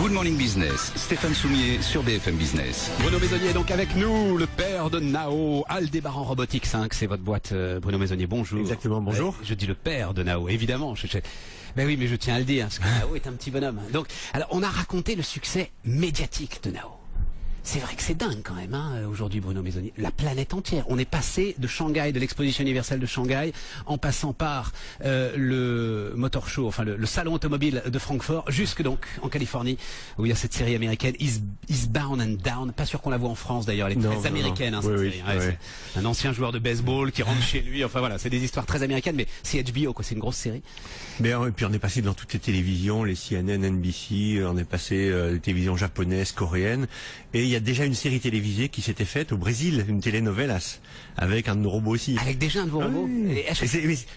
Good Morning Business, Stéphane Soumier sur BFM Business. Bruno Maisonnier est donc avec nous, le père de Nao, Aldébaran Robotics, c'est votre boîte. Bruno Maisonnier, bonjour. Exactement, bonjour. Je dis le père de Nao, évidemment. Ben oui, mais je tiens à le dire, parce que Nao est un petit bonhomme. Donc, alors, on a raconté le succès médiatique de Nao. C'est vrai que c'est dingue quand même, aujourd'hui, Bruno Maisonnier. La planète entière. On est passé de Shanghai, de l'exposition universelle de Shanghai, en passant par le Motor Show, enfin le salon automobile de Francfort, jusque donc en Californie, où il y a cette série américaine Eastbound and Down. Pas sûr qu'on la voit en France d'ailleurs, elle est très américaine. Cette série. C'est un ancien joueur de baseball qui rentre chez lui. Enfin voilà, c'est des histoires très américaines, mais c'est HBO, quoi. C'est une grosse série. Mais et puis on est passé dans toutes les télévisions, les CNN, NBC, on est passé les télévisions japonaises, coréennes, et il y a déjà une série télévisée qui s'était faite au Brésil, une telenovelas, avec un de nos robots aussi. Avec déjà un de vos robots.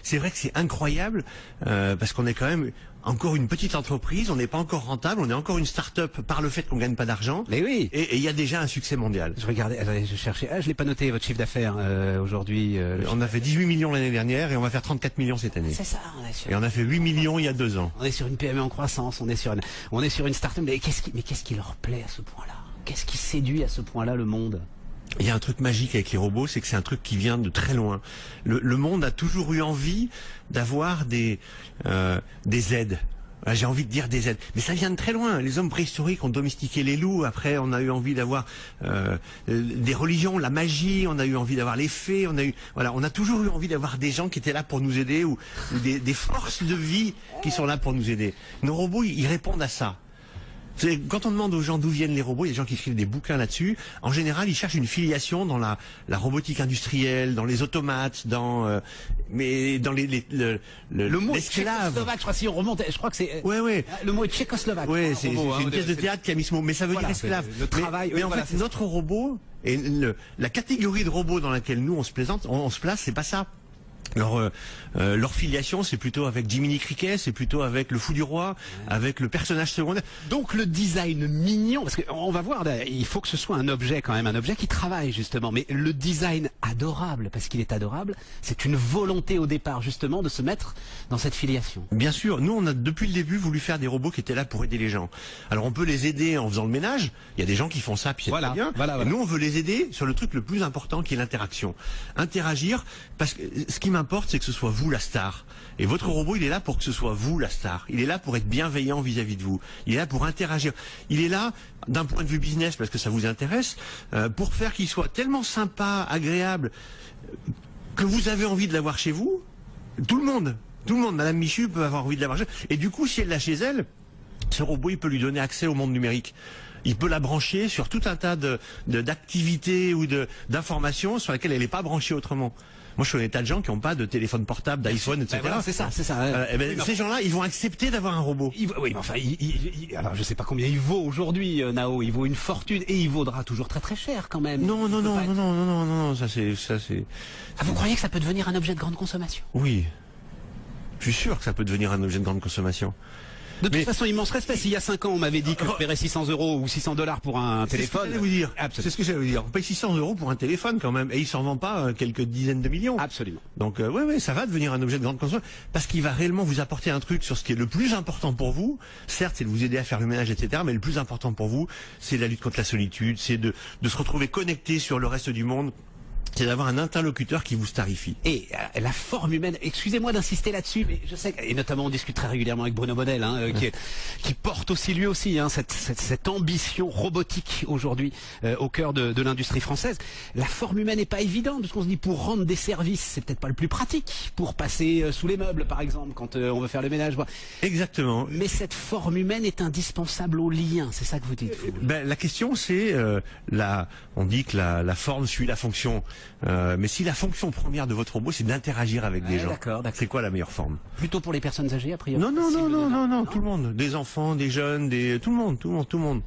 C'est vrai que c'est incroyable, parce qu'on est quand même encore une petite entreprise, on n'est pas encore rentable, on est encore une start-up par le fait qu'on gagne pas d'argent. Mais oui. Et il y a déjà un succès mondial. Je regardais, je cherchais, je l'ai pas noté, votre chiffre d'affaires aujourd'hui. On a fait 18 millions l'année dernière et on va faire 34 millions cette année. C'est ça, Et on a fait 8 millions il y a 2 ans. On est sur une PME en croissance, on est sur une start-up. Mais qu'est-ce qui leur plaît à ce point-là? Qu'est-ce qui séduit à ce point-là le monde? Il y a un truc magique avec les robots, c'est que c'est un truc qui vient de très loin. Le monde a toujours eu envie d'avoir des aides. J'ai envie de dire des aides, mais ça vient de très loin. Les hommes préhistoriques ont domestiqué les loups. Après, on a eu envie d'avoir des religions, la magie. On a eu envie d'avoir les fées. On a toujours eu envie d'avoir des gens qui étaient là pour nous aider ou des forces de vie qui sont là pour nous aider. Nos robots, ils répondent à ça. Quand on demande aux gens d'où viennent les robots, il y a des gens qui écrivent des bouquins là-dessus. En général, ils cherchent une filiation dans la robotique industrielle, dans les automates, mais dans le mot tchécoslovaque. Je crois si on remonte, je crois que c'est. Ouais. Le mot est tchécoslovaque. Ouais, c'est une pièce de théâtre qui a mis ce mot, mais ça veut dire esclave. Le travail. Mais en fait, notre robot et la catégorie de robots dans laquelle nous on se place, c'est pas ça. Leur filiation, c'est plutôt avec Jiminy Cricket, c'est plutôt avec le Fou du Roi, avec le personnage secondaire. Donc le design mignon, parce qu'on va voir, il faut que ce soit un objet quand même, un objet qui travaille justement, mais le design adorable, parce qu'il est adorable, c'est une volonté au départ justement de se mettre dans cette filiation. Bien sûr, nous on a depuis le début voulu faire des robots qui étaient là pour aider les gens. Alors on peut les aider en faisant le ménage, il y a des gens qui font ça, puis c'est très bien. Voilà. Nous on veut les aider sur le truc le plus important qui est l'interaction. Interagir, parce que ce qui m'importe, c'est que ce soit vous la star. Et votre robot, il est là pour que ce soit vous la star. Il est là pour être bienveillant vis-à-vis de vous. Il est là pour interagir. Il est là, d'un point de vue business, parce que ça vous intéresse, pour faire qu'il soit tellement sympa, agréable, que vous avez envie de l'avoir chez vous. Tout le monde, Madame Michu peut avoir envie de l'avoir chez elle. Et du coup, si elle l'a chez elle, ce robot, il peut lui donner accès au monde numérique. Il peut la brancher sur tout un tas d'activités ou d'informations sur lesquelles elle n'est pas branchée autrement. Moi, je connais des tas de gens qui n'ont pas de téléphone portable, d'iPhone, etc. Voilà, c'est ça. Ces gens-là, ils vont accepter d'avoir un robot. Oui, mais enfin, alors je sais pas combien il vaut aujourd'hui, Nao. Il vaut une fortune et il vaudra toujours très très cher quand même. Non, ça c'est. Ah, vous croyez que ça peut devenir un objet de grande consommation? Oui. Je suis sûr que ça peut devenir un objet de grande consommation. De toute façon, immense respect. S'il y a 5 ans, on m'avait dit que je paierais 600 € ou 600 $ pour un téléphone. C'est ce que j'allais vous dire. On paye 600 € pour un téléphone quand même. Et il s'en vend pas quelques dizaines de millions. Absolument. Donc, ouais, ça va devenir un objet de grande consommation. Parce qu'il va réellement vous apporter un truc sur ce qui est le plus important pour vous. Certes, c'est de vous aider à faire le ménage, etc. Mais le plus important pour vous, c'est la lutte contre la solitude. C'est de se retrouver connecté sur le reste du monde. C'est d'avoir un interlocuteur qui vous starifie. Et la forme humaine, excusez-moi d'insister là-dessus, mais je sais, et notamment on discute très régulièrement avec Bruno Bonnel, qui porte aussi lui aussi cette ambition robotique aujourd'hui au cœur de l'industrie française. La forme humaine n'est pas évidente, parce qu'on se dit pour rendre des services, c'est peut-être pas le plus pratique, pour passer sous les meubles par exemple, quand on veut faire le ménage. Exactement. Mais cette forme humaine est indispensable au lien, c'est ça que vous dites. La question c'est, on dit que la forme suit la fonction. Mais si la fonction première de votre robot c'est d'interagir avec des gens, d'accord. C'est quoi la meilleure forme? Plutôt pour les personnes âgées a priori? Non, tout le monde, des enfants, des jeunes, tout le monde.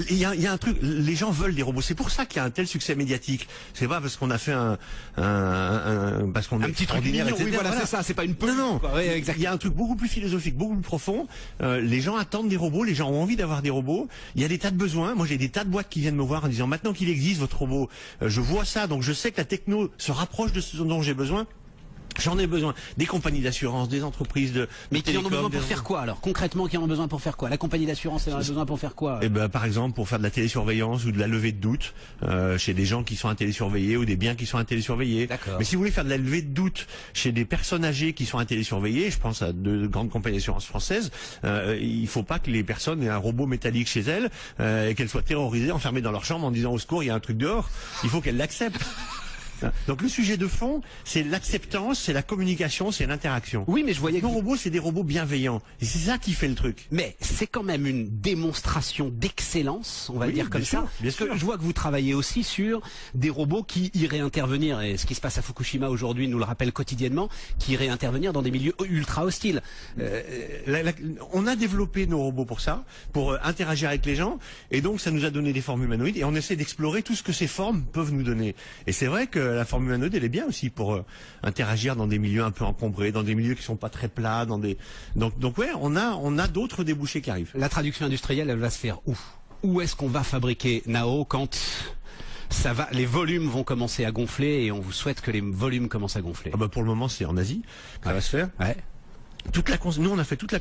Il y a un truc, les gens veulent des robots. C'est pour ça qu'il y a un tel succès médiatique. C'est pas parce qu'on a fait parce qu'on est petit truc mignon, etc. Oui, voilà, c'est ça. C'est pas une peluche. Non. Ouais, il y a un truc beaucoup plus philosophique, beaucoup plus profond. Les gens attendent des robots. Les gens ont envie d'avoir des robots. Il y a des tas de besoins. Moi, j'ai des tas de boîtes qui viennent me voir en disant maintenant qu'il existe votre robot, je vois ça, donc je sais que la techno se rapproche de ce dont j'ai besoin. J'en ai besoin. Des compagnies d'assurance, des entreprises de Mais qui en ont télécom, besoin pour faire quoi alors? Concrètement, qui en ont besoin pour faire quoi? La compagnie d'assurance, elle en a besoin pour faire quoi? Eh ben, par exemple, pour faire de la télésurveillance ou de la levée de doute chez des gens qui sont à télésurveiller ou des biens qui sont à télésurveiller. D'accord. Mais si vous voulez faire de la levée de doute chez des personnes âgées qui sont à télésurveiller, je pense à deux grandes compagnies d'assurance françaises, il faut pas que les personnes aient un robot métallique chez elles et qu'elles soient terrorisées, enfermées dans leur chambre en disant au secours, il y a un truc dehors. Il faut qu'elles l'acceptent. Donc le sujet de fond, c'est l'acceptance, c'est la communication, c'est l'interaction. Oui, mais je voyais que Nos robots, c'est des robots bienveillants. Et c'est ça qui fait le truc. mais c'est quand même une démonstration d'excellence, on va le Oui, dire comme bien ça. sûr, bien Parce que sûr. je vois que vous travaillez aussi sur des robots qui iraient intervenir, et ce qui se passe à Fukushima aujourd'hui nous le rappelle quotidiennement, qui iraient intervenir dans des milieux ultra hostiles. On a développé nos robots pour ça, pour interagir avec les gens, et donc ça nous a donné des formes humanoïdes, et on essaie d'explorer tout ce que ces formes peuvent nous donner. Et c'est vrai que la forme humanoïde, elle est bien aussi pour interagir dans des milieux un peu encombrés, dans des milieux qui sont pas très plats, dans des donc ouais, on a d'autres débouchés qui arrivent. La traduction industrielle, elle va se faire où? Où est-ce qu'on va fabriquer Nao quand ça va, les volumes vont commencer à gonfler, et on vous souhaite que les volumes commencent à gonfler? Ah bah pour le moment, c'est en Asie que ça va se faire. Ouais. Nous on a fait toute la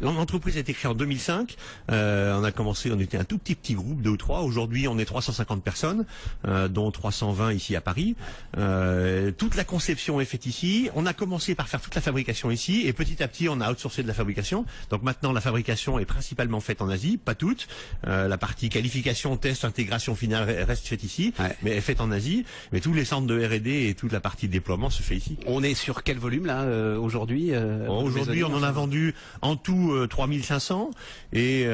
l'entreprise a été créée en 2005. On a commencé, on était un tout petit groupe, 2 ou 3. Aujourd'hui, on est 350 personnes, dont 320 ici à Paris. Toute la conception est faite ici. On a commencé par faire toute la fabrication ici, et petit à petit, on a outsourcé de la fabrication. Donc maintenant, la fabrication est principalement faite en Asie, pas toute. La partie qualification, test, intégration finale reste faite ici, mais est faite en Asie. Mais tous les centres de R&D et toute la partie déploiement se fait ici. On est sur quel volume là aujourd'hui? Aujourd'hui, on en a vendu en tout 3500 et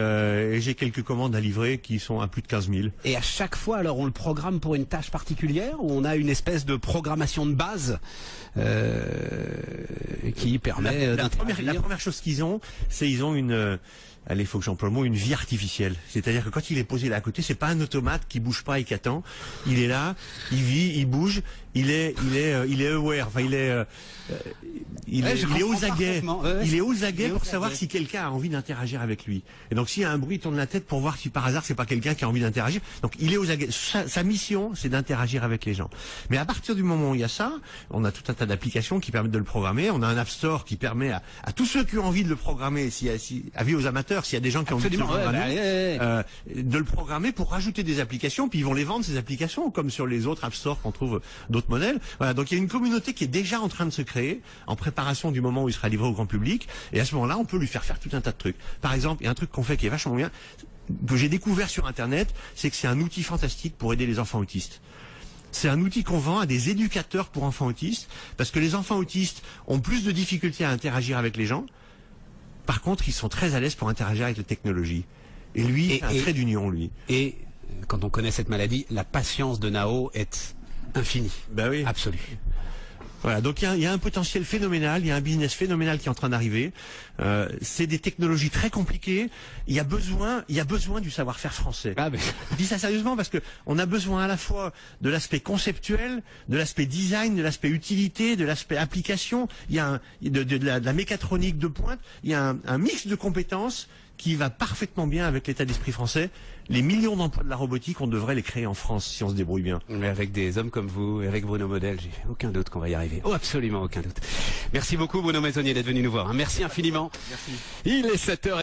j'ai quelques commandes à livrer qui sont à plus de 15 000. Et à chaque fois, alors on le programme pour une tâche particulière, ou on a une espèce de programmation de base qui permet La d'interagir? première chose qu'ils ont, c'est ils ont une allez, faut que j'emploie le mot, une vie artificielle. C'est-à-dire que quand il est posé là à côté, c'est pas un automate qui bouge pas et qui attend. Il est là, il vit, il bouge, il est aware. Enfin, il est aux aguets. Il est aux aguets pour savoir si quelqu'un a envie d'interagir avec lui. Et donc, s'il y a un bruit, il tourne la tête pour voir si par hasard c'est pas quelqu'un qui a envie d'interagir. Donc, il est aux aguets. Sa mission, c'est d'interagir avec les gens. Mais à partir du moment où il y a ça, on a tout un tas d'applications qui permettent de le programmer. On a un App Store qui permet à tous ceux qui ont envie de le programmer, avis aux amateurs, s'il y a des gens qui ont envie de le programmer, de le programmer pour rajouter des applications, puis ils vont les vendre ces applications, comme sur les autres App Store qu'on trouve d'autres modèles. Voilà, donc il y a une communauté qui est déjà en train de se créer, en préparation du moment où il sera livré au grand public, et à ce moment-là, on peut lui faire tout un tas de trucs. Par exemple, il y a un truc qu'on fait qui est vachement bien, que j'ai découvert sur Internet, c'est que c'est un outil fantastique pour aider les enfants autistes. C'est un outil qu'on vend à des éducateurs pour enfants autistes, parce que les enfants autistes ont plus de difficultés à interagir avec les gens. Par contre, ils sont très à l'aise pour interagir avec la technologie. Et lui, c'est un trait d'union, lui. Et quand on connaît cette maladie, la patience de Nao est infinie. Ben oui. Absolue. Voilà, donc il y a un potentiel phénoménal, il y a un business phénoménal qui est en train d'arriver. C'est des technologies très compliquées. Il y a besoin du savoir-faire français. Ah, mais... Je dis ça sérieusement parce que on a besoin à la fois de l'aspect conceptuel, de l'aspect design, de l'aspect utilité, de l'aspect application. Il y a de la mécatronique de pointe. Il y a un mix de compétences qui va parfaitement bien avec l'état d'esprit français. Les millions d'emplois de la robotique, on devrait les créer en France si on se débrouille bien. Mais avec des hommes comme vous, avec Bruno Model, j'ai aucun doute qu'on va y arriver. Oh, absolument aucun doute. Merci beaucoup Bruno Maisonnier d'être venu nous voir. Merci infiniment. Merci. Il est 7h.